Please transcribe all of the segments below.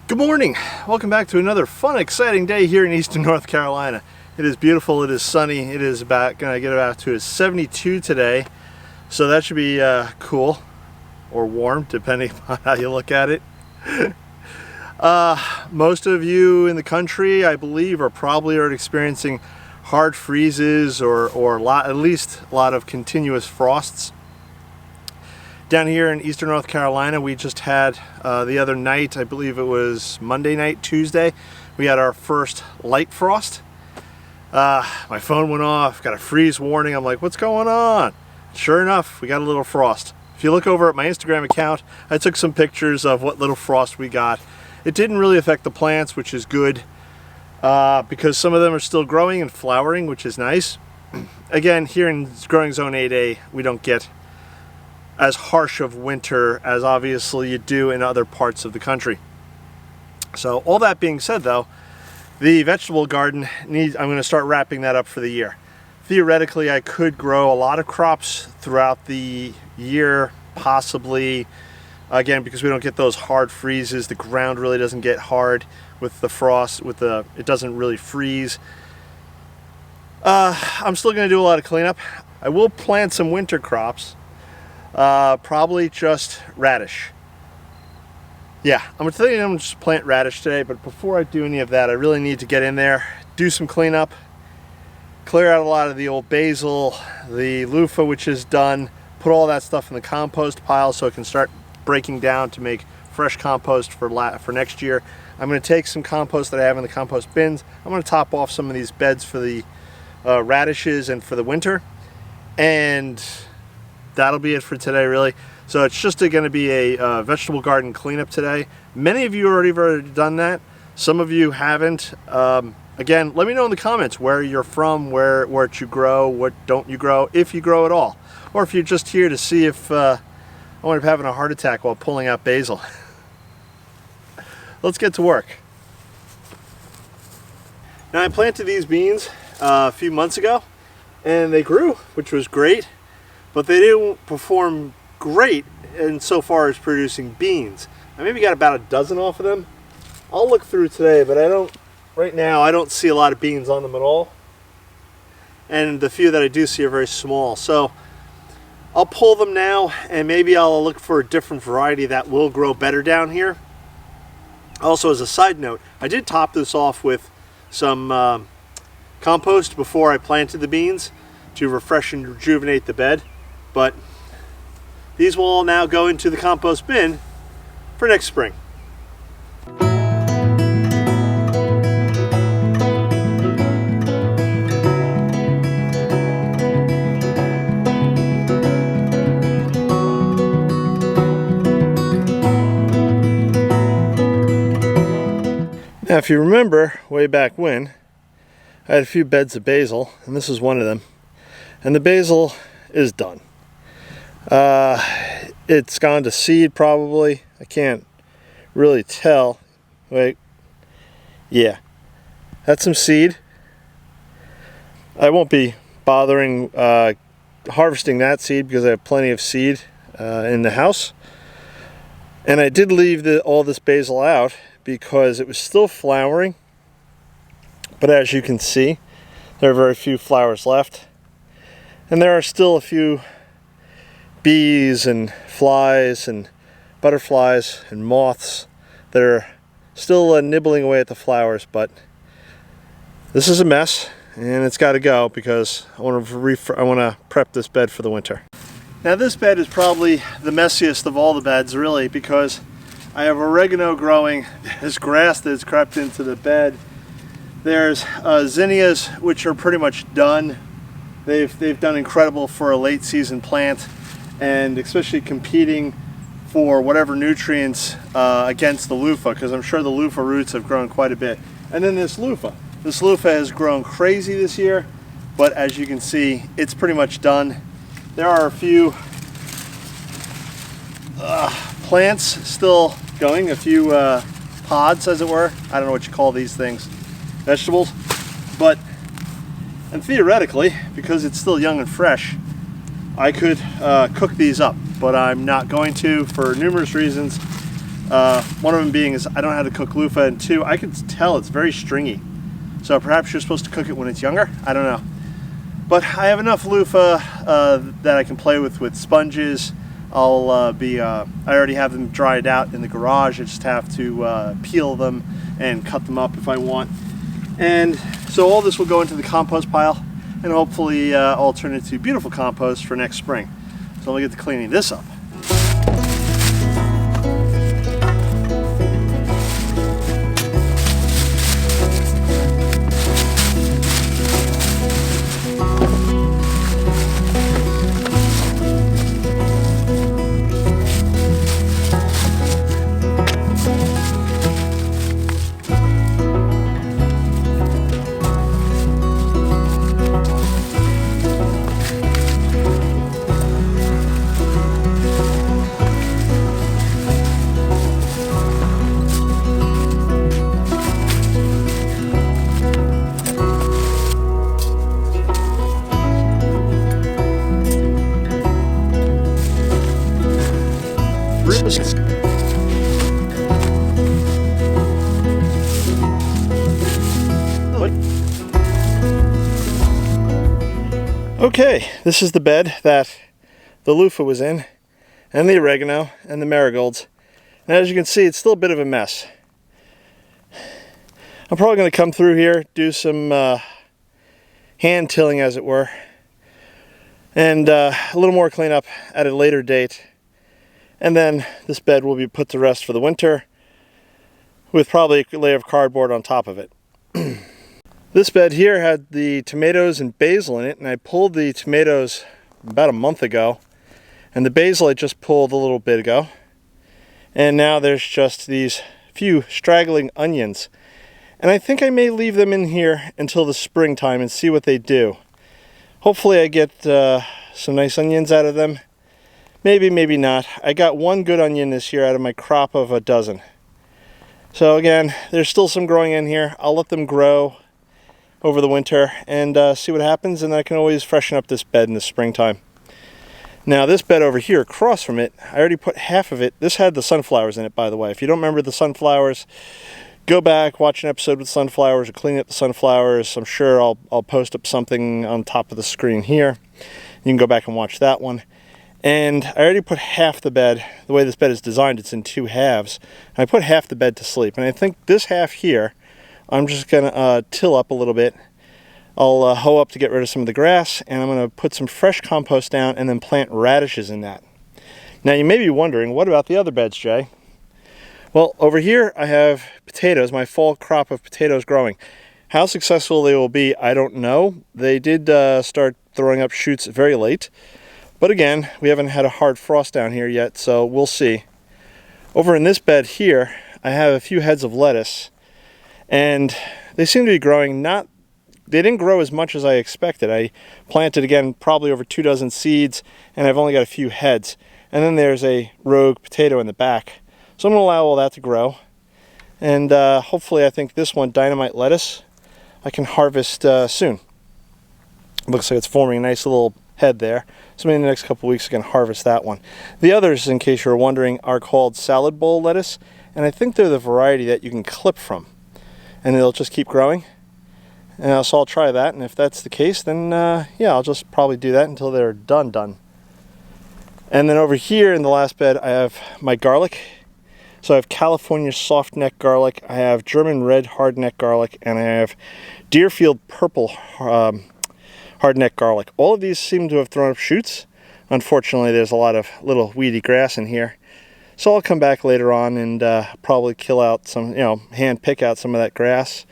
Good morning. Welcome back to another fun, exciting day here in Eastern North Carolina. It is beautiful. It is sunny. It is going to get about to 72 today, so that should be cool or warm, depending on how you look at it. Most of you in the country, I believe, are probably already experiencing hard freezes or at least a lot of continuous frosts. Down here in Eastern North Carolina, we just had the other night, I believe it was Monday night, Tuesday, we had our first light frost. My phone went off, got a freeze warning. I'm like, what's going on? Sure enough, we got a little frost. If you look over at my Instagram account, I took some pictures of what little frost we got. It didn't really affect the plants, which is good, because some of them are still growing and flowering, which is nice. Again, here in growing zone 8A, we don't get as harsh of winter as obviously you do in other parts of the country. So all that being said though, the vegetable garden I'm going to start wrapping that up for the year. Theoretically, I could grow a lot of crops throughout the year, possibly, again, because we don't get those hard freezes. The ground really doesn't get hard with the frost, it doesn't really freeze. I'm still going to do a lot of cleanup. I will plant some winter crops. Probably just radish. Yeah, I'm going to just plant radish today, but before I do any of that, I really need to get in there, do some cleanup, clear out a lot of the old basil, the loofah, which is done, put all that stuff in the compost pile so it can start breaking down to make fresh compost for next year. I'm going to take some compost that I have in the compost bins. I'm going to top off some of these beds for the radishes and for the winter, and that'll be it for today, really. So it's just going to be a vegetable garden cleanup today. Many of you already done that. Some of you haven't. Again, let me know in the comments where you're from, what you grow, what don't you grow, if you grow at all. Or if you're just here to see if I wind up having a heart attack while pulling out basil. Let's get to work. Now, I planted these beans a few months ago, and they grew, which was great. But they didn't perform great insofar as producing beans. I maybe got about a dozen off of them. I'll look through today, but right now I don't see a lot of beans on them at all. And the few that I do see are very small. So I'll pull them now, and maybe I'll look for a different variety that will grow better down here. Also, as a side note, I did top this off with some compost before I planted the beans to refresh and rejuvenate the bed. But these will all now go into the compost bin for next spring. Now, if you remember way back when, I had a few beds of basil, and this is one of them. And the basil is done. It's gone to seed probably. I can't really tell. Wait. Yeah. That's some seed. I won't be bothering harvesting that seed because I have plenty of seed in the house. And I did leave all this basil out because it was still flowering. But as you can see, there are very few flowers left. And there are still a few bees and flies and butterflies and moths that are still nibbling away at the flowers, but this is a mess and it's got to go because I want to prep this bed for the winter. Now, this bed is probably the messiest of all the beds, really, because I have oregano growing. There's grass that's crept into the bed. There's zinnias, which are pretty much done. They've done incredible for a late season plant, and especially competing for whatever nutrients against the loofah, because I'm sure the loofah roots have grown quite a bit. And then this loofah has grown crazy this year, but as you can see, it's pretty much done. There are a few plants still going, a few pods, as it were. I don't know what you call these things, vegetables, and theoretically, because it's still young and fresh, I could cook these up, but I'm not going to for numerous reasons. One of them being is I don't know how to cook loofah, and two, I can tell it's very stringy. So perhaps you're supposed to cook it when it's younger. I don't know. But I have enough loofah that I can play with sponges. I already have them dried out in the garage. I just have to peel them and cut them up if I want. And so all this will go into the compost pile, and hopefully I'll turn it into beautiful compost for next spring. So I'll get to cleaning this up. Okay, this is the bed that the loofah was in, and the oregano, and the marigolds. And as you can see, it's still a bit of a mess. I'm probably going to come through here, do some hand tilling, as it were, and a little more cleanup at a later date. And then this bed will be put to rest for the winter, with probably a layer of cardboard on top of it. This bed here had the tomatoes and basil in it, and I pulled the tomatoes about a month ago, and the basil I just pulled a little bit ago. And now there's just these few straggling onions. And I think I may leave them in here until the springtime and see what they do. Hopefully I get some nice onions out of them. Maybe, maybe not. I got one good onion this year out of my crop of a dozen. So again, there's still some growing in here. I'll let them grow over the winter and see what happens, and I can always freshen up this bed in the springtime. Now this bed over here across from it, I already put half of it. This had the sunflowers in it, by the way. If you don't remember the sunflowers, go back, watch an episode with sunflowers, or clean up the sunflowers. I'm sure I'll post up something on top of the screen here. You can go back and watch that one. And I already put half the bed, the way this bed is designed, it's in two halves. And I put half the bed to sleep. And I think this half here, I'm just going to till up a little bit. I'll hoe up to get rid of some of the grass, and I'm going to put some fresh compost down and then plant radishes in that. Now you may be wondering, what about the other beds, Jay? Well, over here I have potatoes, my fall crop of potatoes growing. How successful they will be, I don't know. They did start throwing up shoots very late. But again, we haven't had a hard frost down here yet, so we'll see. Over in this bed here, I have a few heads of lettuce. And they seem to be growing. They didn't grow as much as I expected. I planted, again, probably over 2 dozen seeds, and I've only got a few heads. And then there's a rogue potato in the back. So I'm going to allow all that to grow. And hopefully, I think this one, dynamite lettuce, I can harvest soon. Looks like it's forming a nice little head there. So maybe in the next couple of weeks I can harvest that one. The others, in case you're wondering, are called salad bowl lettuce. And I think they're the variety that you can clip from. And it'll just keep growing. And so I'll try that, and if that's the case, then yeah, I'll just probably do that until they're done. And then over here in the last bed, I have my garlic. So I have California soft neck garlic, I have German red hard neck garlic, and I have Deerfield purple hard neck garlic. All of these seem to have thrown up shoots. Unfortunately, there's a lot of little weedy grass in here. So I'll come back later on and probably kill out some, hand pick out some of that grass.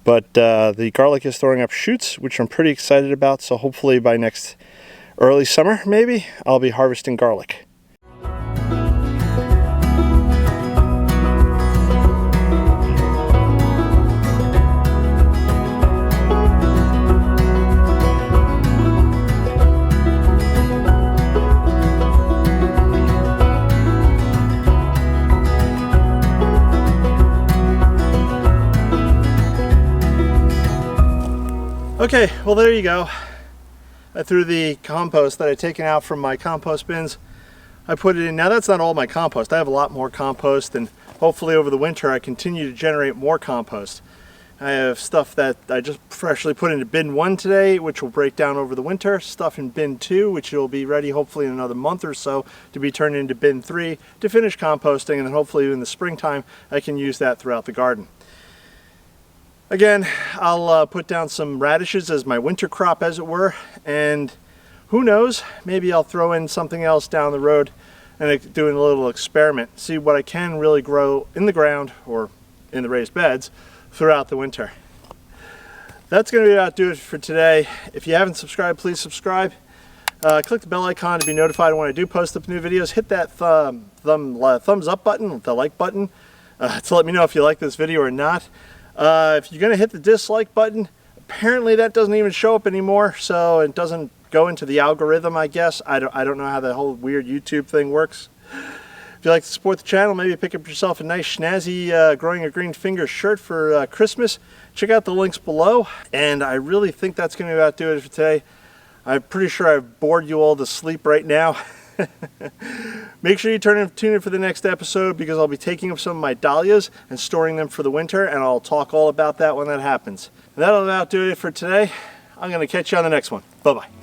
But the garlic is throwing up shoots, which I'm pretty excited about. So hopefully by next early summer, maybe, I'll be harvesting garlic. Okay, well there you go. I threw the compost that I'd taken out from my compost bins. I put it in. Now that's not all my compost. I have a lot more compost, and hopefully over the winter I continue to generate more compost. I have stuff that I just freshly put into bin 1 today, which will break down over the winter. Stuff in bin 2, which will be ready hopefully in another month or so to be turned into bin 3 to finish composting, and then hopefully in the springtime I can use that throughout the garden. Again, I'll put down some radishes as my winter crop, as it were, and who knows, maybe I'll throw in something else down the road and do a little experiment, see what I can really grow in the ground or in the raised beds throughout the winter. That's going to be about do it for today. If you haven't subscribed, please subscribe. Click the bell icon to be notified when I do post up new videos. Hit that thumbs up button, the like button, to let me know if you like this video or not. If you're going to hit the dislike button, apparently that doesn't even show up anymore, so it doesn't go into the algorithm, I guess. I don't know how that whole weird YouTube thing works. If you'd like to support the channel, maybe pick up yourself a nice snazzy Growing a Green Finger shirt for Christmas. Check out the links below, and I really think that's going to about do it for today. I'm pretty sure I've bored you all to sleep right now. Make sure you tune in for the next episode, because I'll be taking up some of my dahlias and storing them for the winter, and I'll talk all about that when that happens. And that'll about do it for today. I'm going to catch you on the next one. Bye-bye.